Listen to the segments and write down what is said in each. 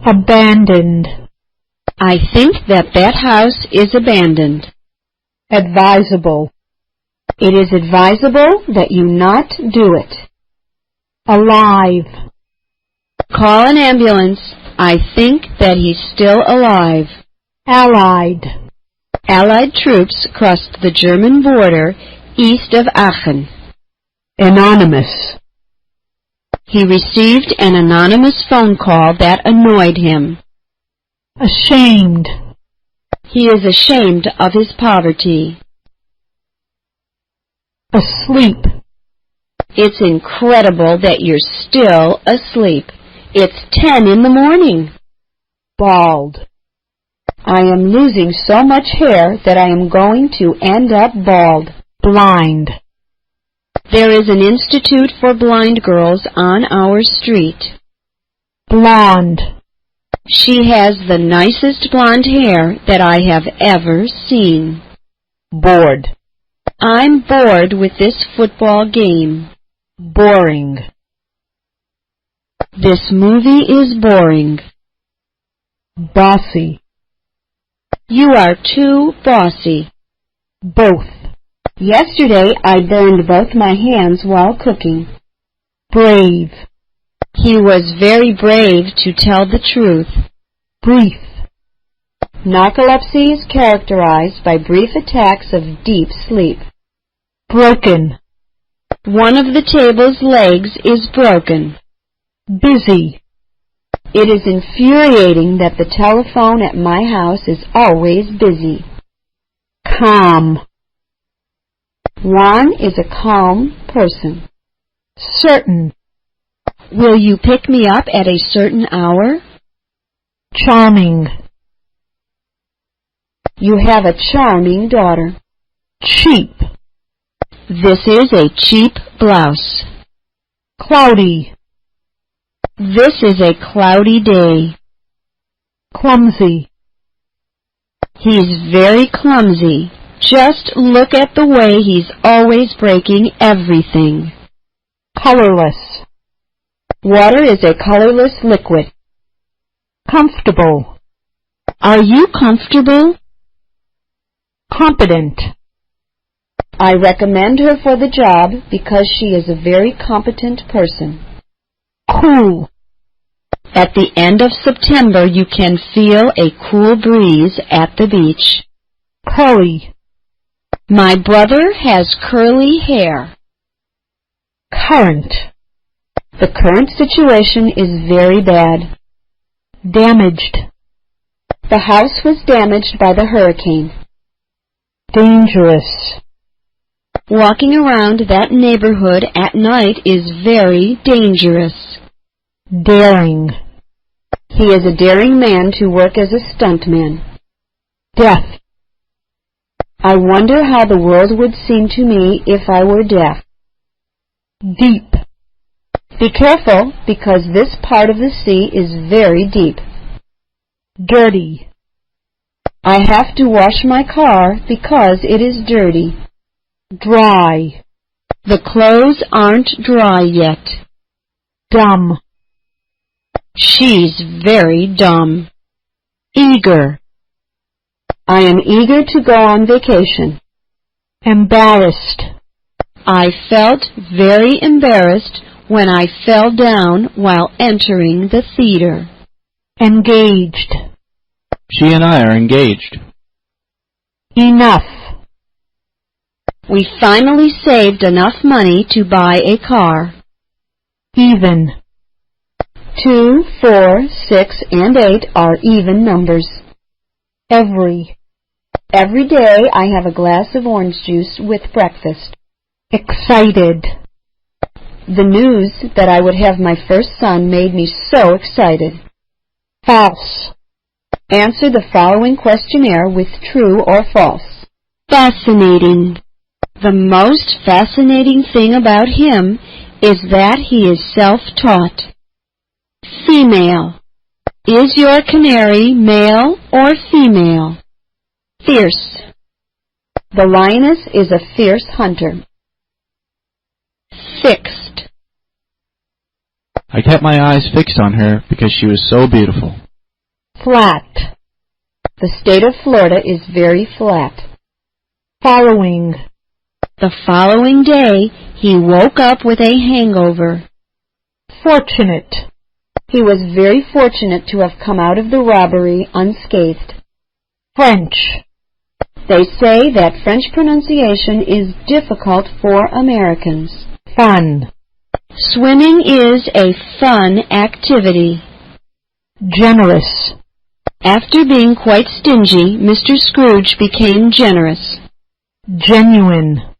Abandoned. I think that house is abandoned. Advisable. It is advisable that you not do it. Alive. Call an ambulance. I think that he's still alive. Allied. Allied troops crossed the German border east of Aachen. Anonymous. He received an anonymous phone call that annoyed him. Ashamed. He is ashamed of his poverty. Asleep. It's incredible that you're still asleep. It's 10 in the morning. Bald. I am losing so much hair that I am going to end up bald. Blind. There is an institute for blind girls on our street. Blonde. She has the nicest blonde hair that I have ever seen. Bored. I'm bored with this football game. Boring. This movie is boring. Bossy. You are too bossy. Both. Yesterday I burned both my hands while cooking. Brave. He was very brave to tell the truth. Brief. Narcolepsy is characterized by brief attacks of deep sleep. Broken. One of the table's legs is broken. Busy. It is infuriating that the telephone at my house is always busy. Calm. Juan is a calm person. Certain. Will you pick me up at a certain hour? Charming. You have a charming daughter. Cheap. This is a cheap blouse. Cloudy. This is a cloudy day. Clumsy. He's very clumsy. Just look at the way he's always breaking everything. Colorless. Water is a colorless liquid. Comfortable. Are you comfortable? Competent. I recommend her for the job because she is a very competent person. Cool. At the end of September, you can feel a cool breeze at the beach. Curly. My brother has curly hair. Current. The current situation is very bad. Damaged. The house was damaged by the hurricane. Dangerous. Walking around that neighborhood at night is very dangerous. Daring. He is a daring man to work as a stuntman. Deaf. I wonder how the world would seem to me if I were deaf. Deep. Be careful, because this part of the sea is very deep. Dirty. I have to wash my car because it is dirty. Dry. The clothes aren't dry yet. Dumb. She's very dumb. Eager. I am eager to go on vacation. Embarrassed. I felt very embarrassed when I fell down while entering the theater. Engaged. She and I are engaged. Enough. We finally saved enough money to buy a car. Even. 2, 4, 6, and 8 are even numbers. Every. Every day I have a glass of orange juice with breakfast. Excited. The news that I would have my first son made me so excited. False. Answer the following questionnaire with true or false. Fascinating. The most fascinating thing about him is that he is self-taught. Female. Is your canary male or female? Fierce. The lioness is a fierce hunter. Fixed. I kept my eyes fixed on her because she was so beautiful. Flat. The state of Florida is very flat. Following. The following day, he woke up with a hangover. Fortunate. He was very fortunate to have come out of the robbery unscathed. French. They say that French pronunciation is difficult for Americans. Fun. Swimming is a fun activity. Generous. After being quite stingy, Mr. Scrooge became generous. Genuine.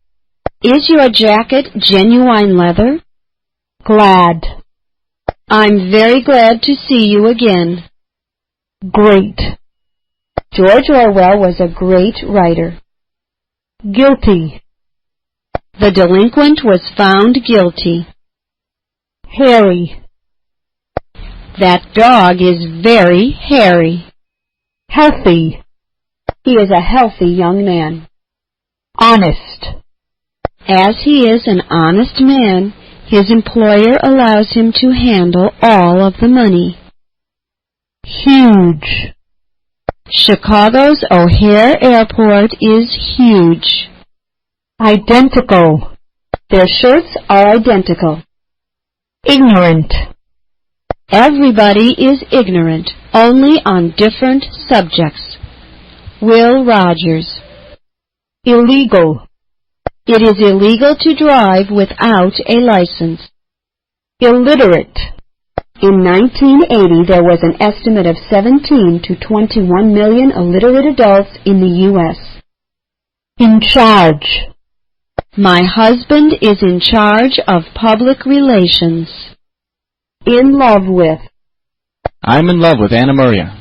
Is your jacket genuine leather? Glad. I'm very glad to see you again. Great. George Orwell was a great writer. Guilty. The delinquent was found guilty. Hairy. That dog is very hairy. Healthy. He is a healthy young man. Honest. As he is an honest man, his employer allows him to handle all of the money. Huge. Chicago's O'Hare Airport is huge. Identical. Their shirts are identical. Ignorant. Everybody is ignorant, only on different subjects. Will Rogers. Illegal. It is illegal to drive without a license. Illiterate. In 1980, there was an estimate of 17 to 21 million illiterate adults in the U.S. In charge. My husband is in charge of public relations. In love with. I'm in love with Anna Maria.